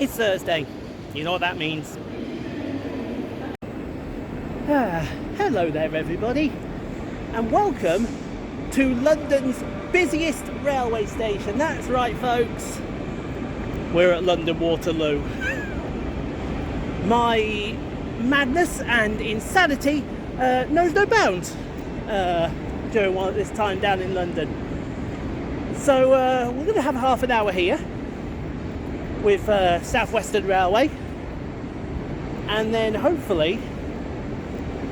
It's Thursday. You know what that means. Hello there everybody, and welcome to London's busiest railway station. That's right folks, we're at London Waterloo. My madness and insanity knows no bounds during this time down in London. So we're going to have half an hour here with South Western Railway, and then hopefully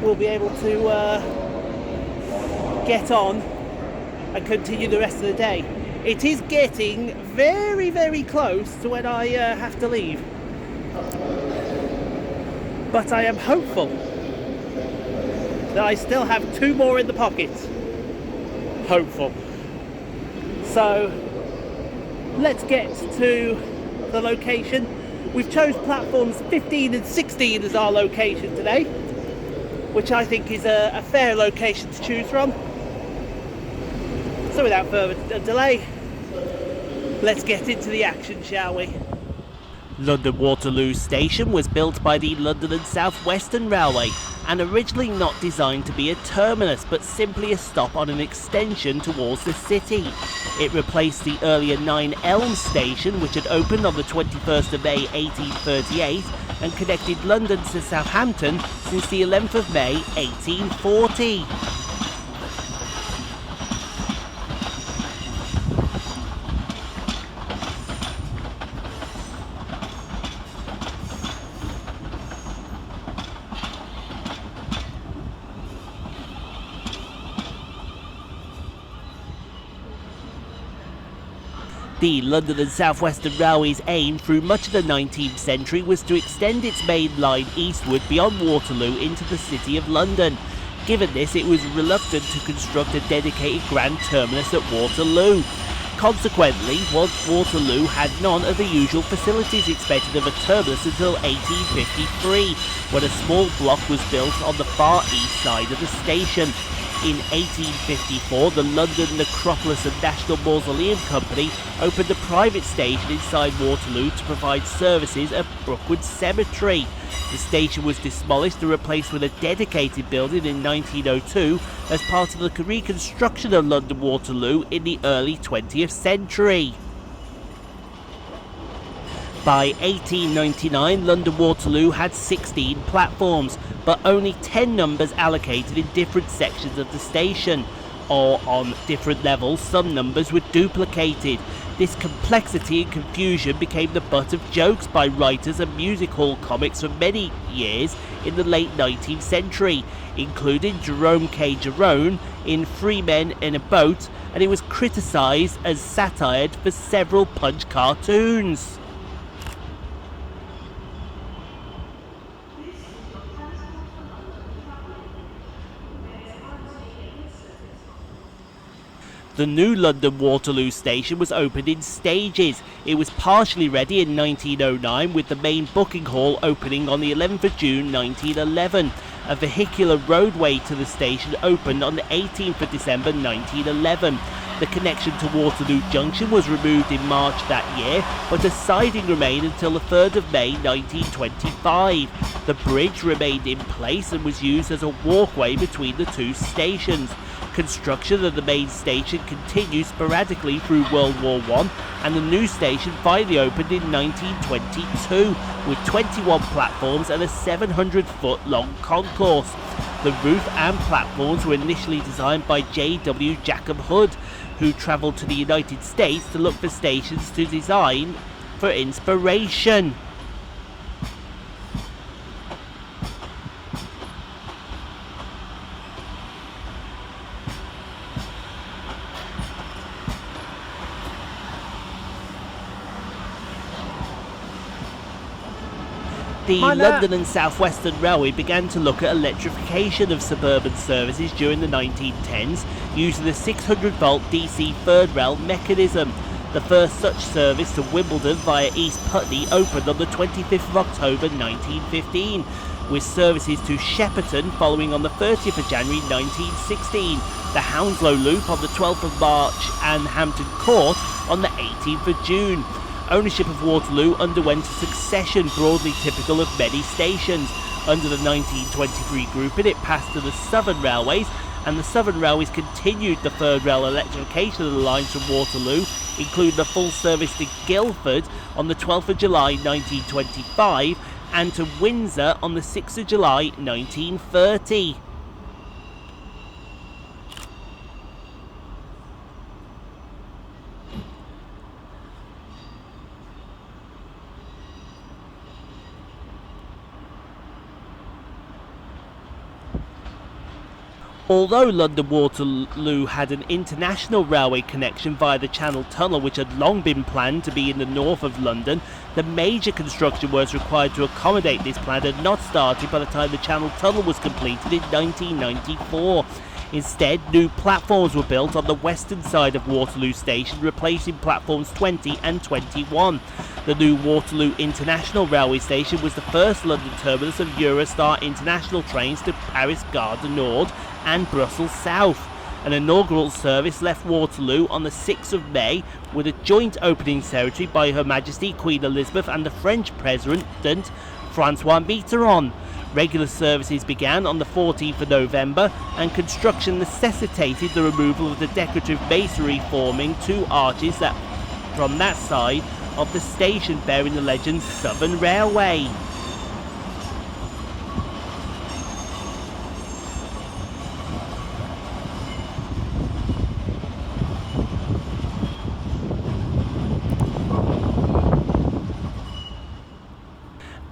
we'll be able to get on and continue the rest of the day. It is getting very, very close to when I have to leave, but I am hopeful that I still have 2 more in the pocket. Hopeful. So let's get to the location. We've chose platforms 15 and 16 as our location today, which I think is a fair location to choose from. So without further delay, let's get into the action, shall we? London Waterloo Station was built by the London and South Western Railway, and originally not designed to be a terminus but simply a stop on an extension towards the city. It replaced the earlier 9 Elms station, which had opened on the 21st of May 1838 and connected London to Southampton since the 11th of May 1840. The London and South Western Railway's aim through much of the 19th century was to extend its main line eastward beyond Waterloo into the City of London. Given this, it was reluctant to construct a dedicated grand terminus at Waterloo. Consequently, Waterloo had none of the usual facilities expected of a terminus until 1853, when a small block was built on the far east side of the station. In 1854, the London Necropolis and National Mausoleum Company opened a private station inside Waterloo to provide services at Brookwood Cemetery. The station was demolished and replaced with a dedicated building in 1902 as part of the reconstruction of London Waterloo in the early 20th century. By 1899, London Waterloo had 16 platforms, but only 10 numbers allocated in different sections of the station, or on different levels some numbers were duplicated. This complexity and confusion became the butt of jokes by writers and music hall comics for many years in the late 19th century, including Jerome K. Jerome in 3 Men in a Boat, and it was criticised as satire for several Punch cartoons. The new London Waterloo station was opened in stages. It was partially ready in 1909, with the main booking hall opening on the 11th of June 1911. A vehicular roadway to the station opened on the 18th of December 1911. The connection to Waterloo Junction was removed in March that year, but a siding remained until the 3rd of May 1925. The bridge remained in place and was used as a walkway between the 2 stations. Construction of the main station continued sporadically through World War I, and the new station finally opened in 1922 with 21 platforms and a 700-foot long concourse. The roof and platforms were initially designed by J.W. Jackham Hood, who travelled to the United States to look for stations to design for inspiration. The London and South Western Railway began to look at electrification of suburban services during the 1910s using the 600-volt DC third rail mechanism. The first such service to Wimbledon via East Putney opened on the 25th of October 1915, with services to Shepperton following on the 30th of January 1916, the Hounslow Loop on the 12th of March and Hampton Court on the 18th of June. Ownership of Waterloo underwent a succession broadly typical of many stations. Under the 1923 grouping, it passed to the Southern Railways, and the Southern Railways continued the third rail electrification of the lines from Waterloo, including a full service to Guildford on the 12th of July 1925 and to Windsor on the 6th of July 1930. Although London Waterloo had an international railway connection via the Channel Tunnel, which had long been planned to be in the north of London, the major construction works required to accommodate this plan had not started by the time the Channel Tunnel was completed in 1994. Instead, new platforms were built on the western side of Waterloo Station, replacing platforms 20 and 21. The new Waterloo International Railway Station was the first London terminus of Eurostar international trains to Paris Gare du Nord and Brussels South. An inaugural service left Waterloo on the 6th of May with a joint opening ceremony by Her Majesty Queen Elizabeth and the French President Francois Mitterrand. Regular services began on the 14th of November, and construction necessitated the removal of the decorative masonry forming two arches that from that side of the station bearing the legend Southern Railway.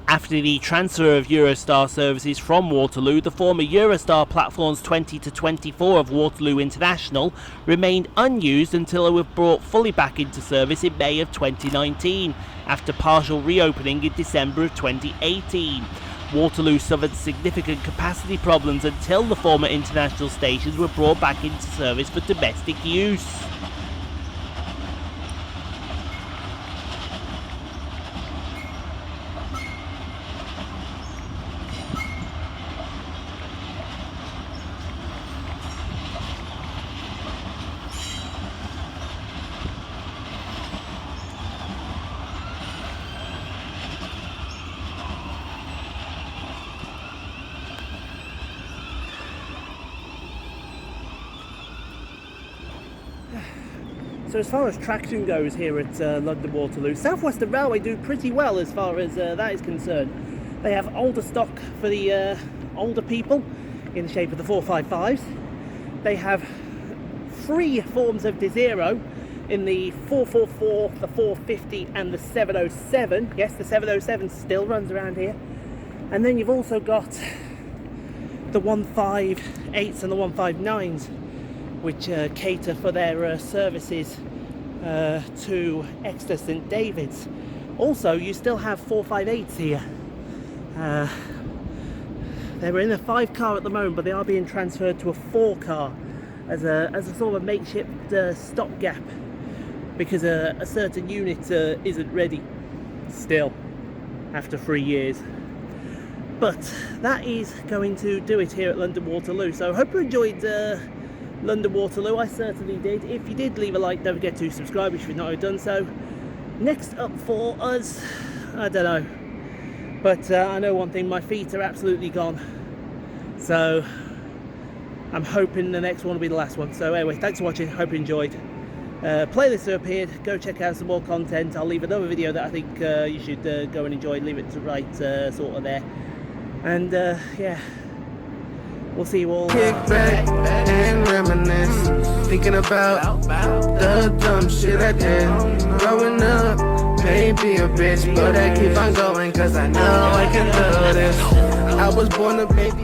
After the transfer of Eurostar services from Waterloo, the former Eurostar platforms 20 to 24 of Waterloo International remained unused until they were brought fully back into service in May of 2019, after partial reopening in December of 2018. Waterloo suffered significant capacity problems until the former international stations were brought back into service for domestic use. So as far as traction goes here at London Waterloo, South Western Railway do pretty well as far as that is concerned. They have older stock for the older people in the shape of the 455s. They have three forms of D0 in the 444, the 450 and the 707. Yes, the 707 still runs around here. And then you've also got the 158s and the 159s, which cater for their services to Exeter St David's. Also, you still have 458s here. They're in a 5-car at the moment, but they are being transferred to a 4-car as a sort of a makeshift stopgap, because a certain unit isn't ready still after 3 years. But that is going to do it here at London Waterloo. So I hope you enjoyed London Waterloo. I certainly did. If you did, leave a like. Don't forget to subscribe if you've not done so. Next up for us, I don't know, but I know one thing: my feet are absolutely gone. So I'm hoping the next one will be the last one. So anyway, thanks for watching. Hope you enjoyed. Playlists have appeared. Go check out some more content. I'll leave another video that I think you should go and enjoy. Leave it to right sort of there. And yeah, we'll see you all. Kick back and reminisce, thinking about the dumb shit I did growing up. Maybe a bitch, but I keep on going, cause I know I can do this. I was born a baby.